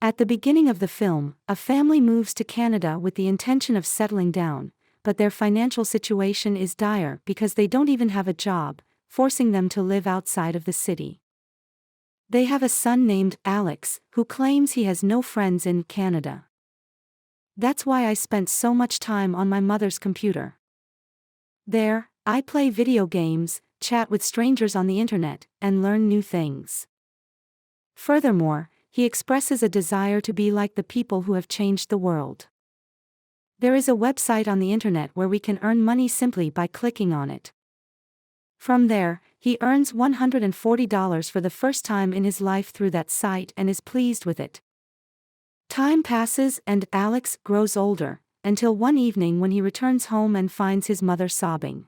At the beginning of the film, a family moves to Canada with the intention of settling down, but their financial situation is dire because they don't even have a job, forcing them to live outside of the city. They have a son named Alex, who claims he has no friends in Canada. That's why I spent so much time on my mother's computer. There, I play video games, chat with strangers on the internet, and learn new things. Furthermore, he expresses a desire to be like the people who have changed the world. There is a website on the internet where we can earn money simply by clicking on it. From there, he earns $140 for the first time in his life through that site and is pleased with it. Time passes and Alex grows older, until one evening when he returns home and finds his mother sobbing.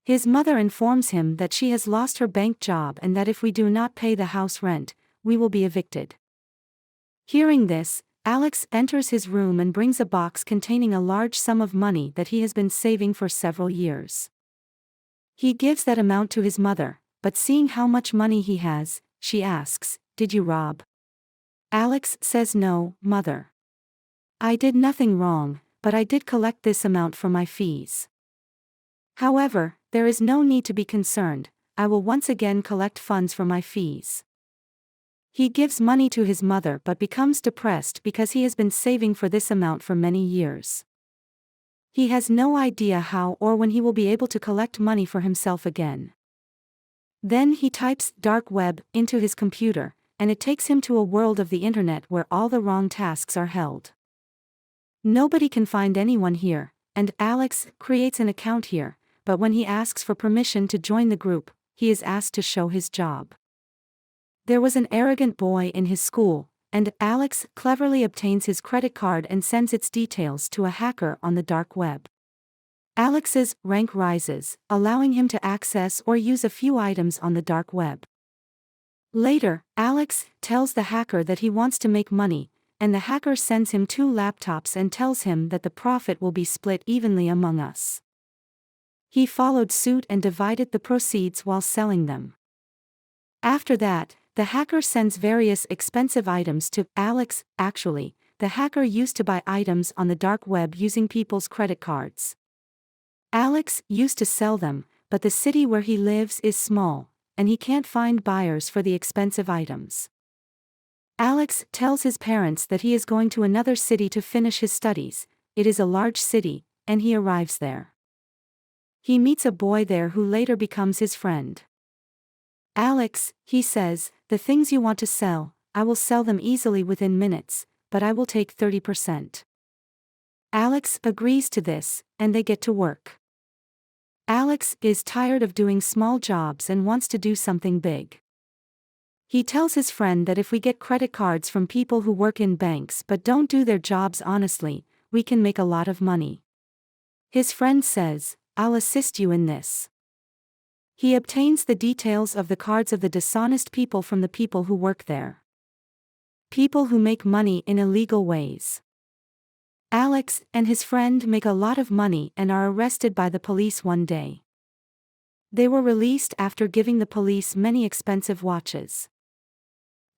His mother informs him that she has lost her bank job and that if we do not pay the house rent, we will be evicted. Hearing this, Alex enters his room and brings a box containing a large sum of money that he has been saving for several years. He gives that amount to his mother, but seeing how much money he has, she asks, "Did you rob?" Alex says, "No, mother. I did nothing wrong, but I did collect this amount for my fees. However, there is no need to be concerned, I will once again collect funds for my fees." He gives money to his mother but becomes depressed because he has been saving for this amount for many years. He has no idea how or when he will be able to collect money for himself again. Then he types "dark web" into his computer, and it takes him to a world of the internet where all the wrong tasks are held. Nobody can find anyone here, and Alex creates an account here, but when he asks for permission to join the group, he is asked to show his job. There was an arrogant boy in his school, and Alex cleverly obtains his credit card and sends its details to a hacker on the dark web. Alex's rank rises, allowing him to access or use a few items on the dark web. Later, Alex tells the hacker that he wants to make money, and the hacker sends him 2 laptops and tells him that the profit will be split evenly among us. He followed suit and divided the proceeds while selling them. After that, the hacker sends various expensive items to Alex. Actually, the hacker used to buy items on the dark web using people's credit cards. Alex used to sell them, but the city where he lives is small, and he can't find buyers for the expensive items. Alex tells his parents that he is going to another city to finish his studies. It is a large city, and he arrives there. He meets a boy there who later becomes his friend. "Alex," he says, "the things you want to sell, I will sell them easily within minutes, but I will take 30%. Alex agrees to this, and they get to work. Alex is tired of doing small jobs and wants to do something big. He tells his friend that if we get credit cards from people who work in banks but don't do their jobs honestly, we can make a lot of money. His friend says, "I'll assist you in this." He obtains the details of the cards of the dishonest people from the people who work there. People who make money in illegal ways. Alex and his friend make a lot of money and are arrested by the police one day. They were released after giving the police many expensive watches.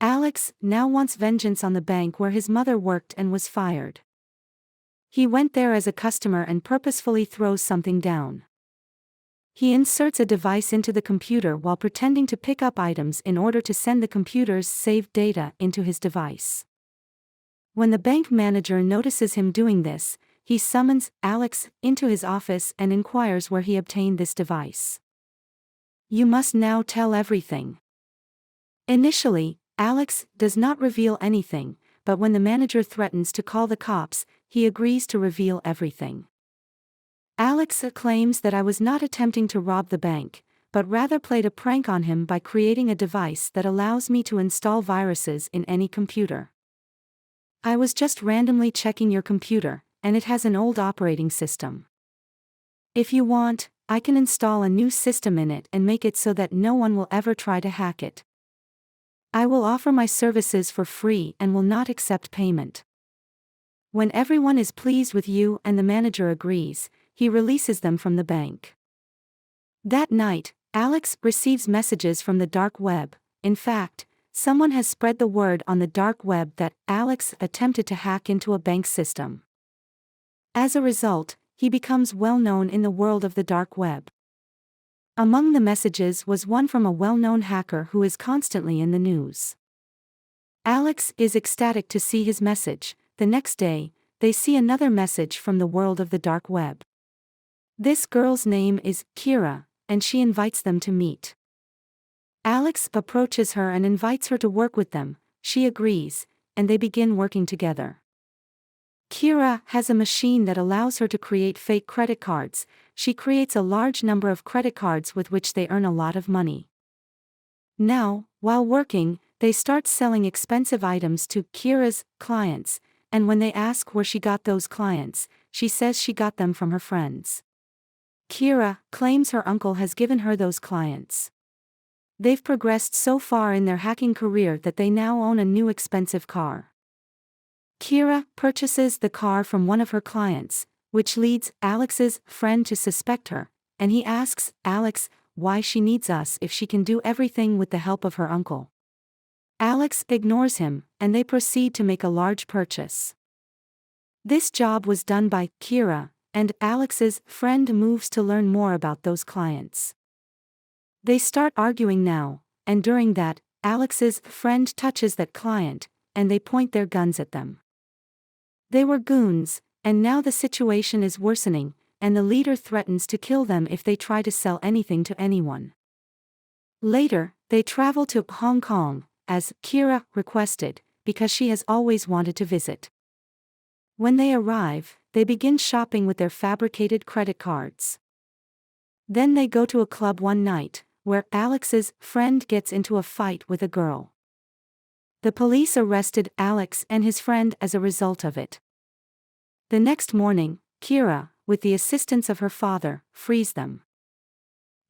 Alex now wants vengeance on the bank where his mother worked and was fired. He went there as a customer and purposefully throws something down. He inserts a device into the computer while pretending to pick up items in order to send the computer's saved data into his device. When the bank manager notices him doing this, he summons Alex into his office and inquires where he obtained this device. "You must now tell everything." Initially, Alex does not reveal anything, but when the manager threatens to call the cops, he agrees to reveal everything. Alex claims that I was not attempting to rob the bank, but rather played a prank on him by creating a device that allows me to install viruses in any computer. I was just randomly checking your computer, and it has an old operating system. If you want, I can install a new system in it and make it so that no one will ever try to hack it. I will offer my services for free and will not accept payment. When everyone is pleased with you and the manager agrees, he releases them from the bank. That night, Alex receives messages from the dark web. In fact, someone has spread the word on the dark web that Alex attempted to hack into a bank system. As a result, he becomes well known in the world of the dark web. Among the messages was one from a well-known hacker who is constantly in the news. Alex is ecstatic to see his message. The next day, they see another message from the world of the dark web. This girl's name is Kira, and she invites them to meet. Alex approaches her and invites her to work with them. She agrees, and they begin working together. Kira has a machine that allows her to create fake credit cards. She creates a large number of credit cards with which they earn a lot of money. Now, while working, they start selling expensive items to Kira's clients, and when they ask where she got those clients, she says she got them from her friends. Kira claims her uncle has given her those clients. They've progressed so far in their hacking career that they now own a new expensive car. Kira purchases the car from one of her clients, which leads Alex's friend to suspect her, and he asks Alex why she needs us if she can do everything with the help of her uncle. Alex ignores him, and they proceed to make a large purchase. This job was done by Kira, and Alex's friend moves to learn more about those clients. They start arguing now, and during that, Alex's friend touches that client, and they point their guns at them. They were goons, and now the situation is worsening, and the leader threatens to kill them if they try to sell anything to anyone. Later, they travel to Hong Kong, as Kira requested, because she has always wanted to visit. When they arrive, they begin shopping with their fabricated credit cards. Then they go to a club one night, where Alex's friend gets into a fight with a girl. The police arrested Alex and his friend as a result of it. The next morning, Kira, with the assistance of her father, frees them.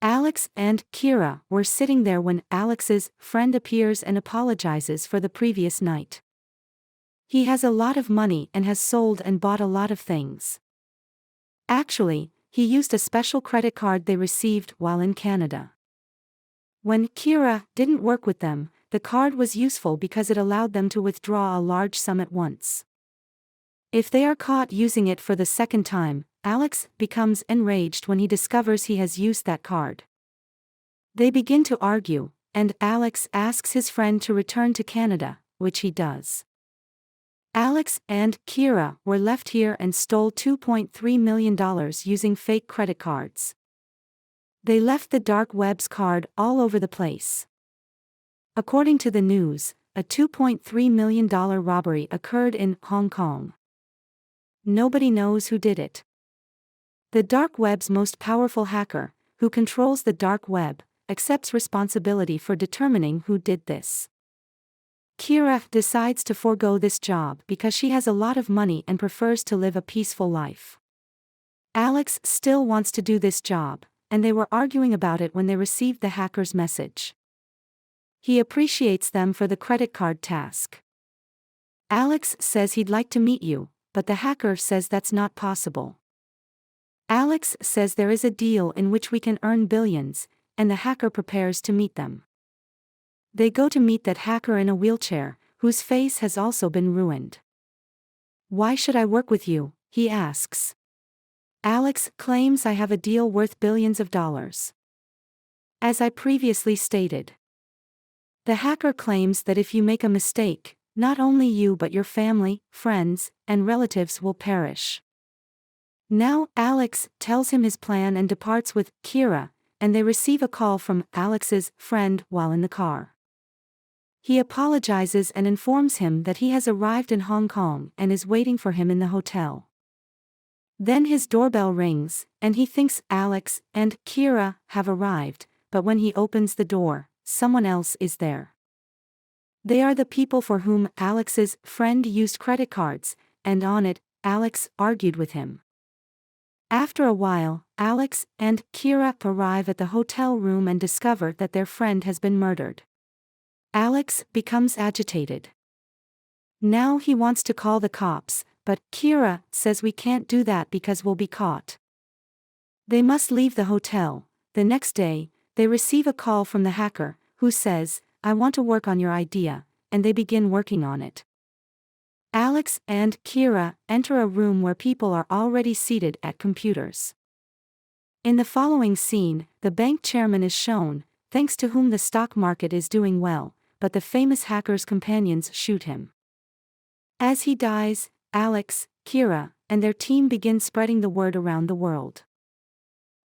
Alex and Kira were sitting there when Alex's friend appears and apologizes for the previous night. He has a lot of money and has sold and bought a lot of things. Actually, he used a special credit card they received while in Canada. When Kira didn't work with them, the card was useful because it allowed them to withdraw a large sum at once. If they are caught using it for the second time, Alex becomes enraged when he discovers he has used that card. They begin to argue, and Alex asks his friend to return to Canada, which he does. Alex and Kira were left here and stole $2.3 million using fake credit cards. They left the dark web's card all over the place. According to the news, a $2.3 million robbery occurred in Hong Kong. Nobody knows who did it. The dark web's most powerful hacker, who controls the dark web, accepts responsibility for determining who did this. Kira decides to forego this job because she has a lot of money and prefers to live a peaceful life. Alex still wants to do this job, and they were arguing about it when they received the hacker's message. He appreciates them for the credit card task. Alex says he'd like to meet you, but the hacker says that's not possible. Alex says there is a deal in which we can earn billions, and the hacker prepares to meet them. They go to meet that hacker in a wheelchair, whose face has also been ruined. "Why should I work with you?" he asks. Alex claims, "I have a deal worth billions of dollars. As I previously stated." The hacker claims that if you make a mistake, not only you but your family, friends, and relatives will perish. Now Alex tells him his plan and departs with Kira, and they receive a call from Alex's friend while in the car. He apologizes and informs him that he has arrived in Hong Kong and is waiting for him in the hotel. Then his doorbell rings, and he thinks Alex and Kira have arrived, but when he opens the door, someone else is there. They are the people for whom Alex's friend used credit cards, and on it, Alex argued with him. After a while, Alex and Kira arrive at the hotel room and discover that their friend has been murdered. Alex becomes agitated. Now he wants to call the cops, but Kira says we can't do that because we'll be caught. They must leave the hotel. The next day, they receive a call from the hacker, who says, "I want to work on your idea," and they begin working on it. Alex and Kira enter a room where people are already seated at computers. In the following scene, the bank chairman is shown, thanks to whom the stock market is doing well, but the famous hacker's companions shoot him. As he dies, Alex, Kira, and their team begin spreading the word around the world.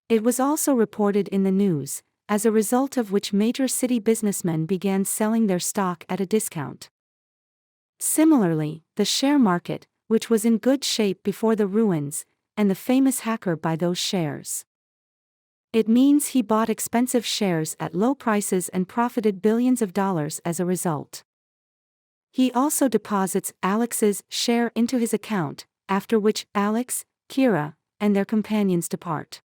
It was also reported in the news, as a result of which major city businessmen began selling their stock at a discount. Similarly, the share market, which was in good shape before the ruins, and the famous hacker buy those shares. It means he bought expensive shares at low prices and profited billions of dollars as a result. He also deposits Alex's share into his account, after which Alex, Kira, and their companions depart.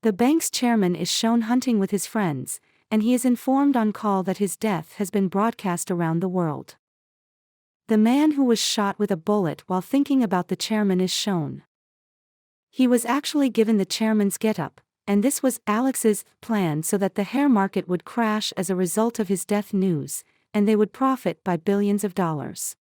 The bank's chairman is shown hunting with his friends, and he is informed on call that his death has been broadcast around the world. The man who was shot with a bullet while thinking about the chairman is shown. He was actually given the chairman's getup, and this was Alex's plan so that the hair market would crash as a result of his death news, and they would profit by billions of dollars.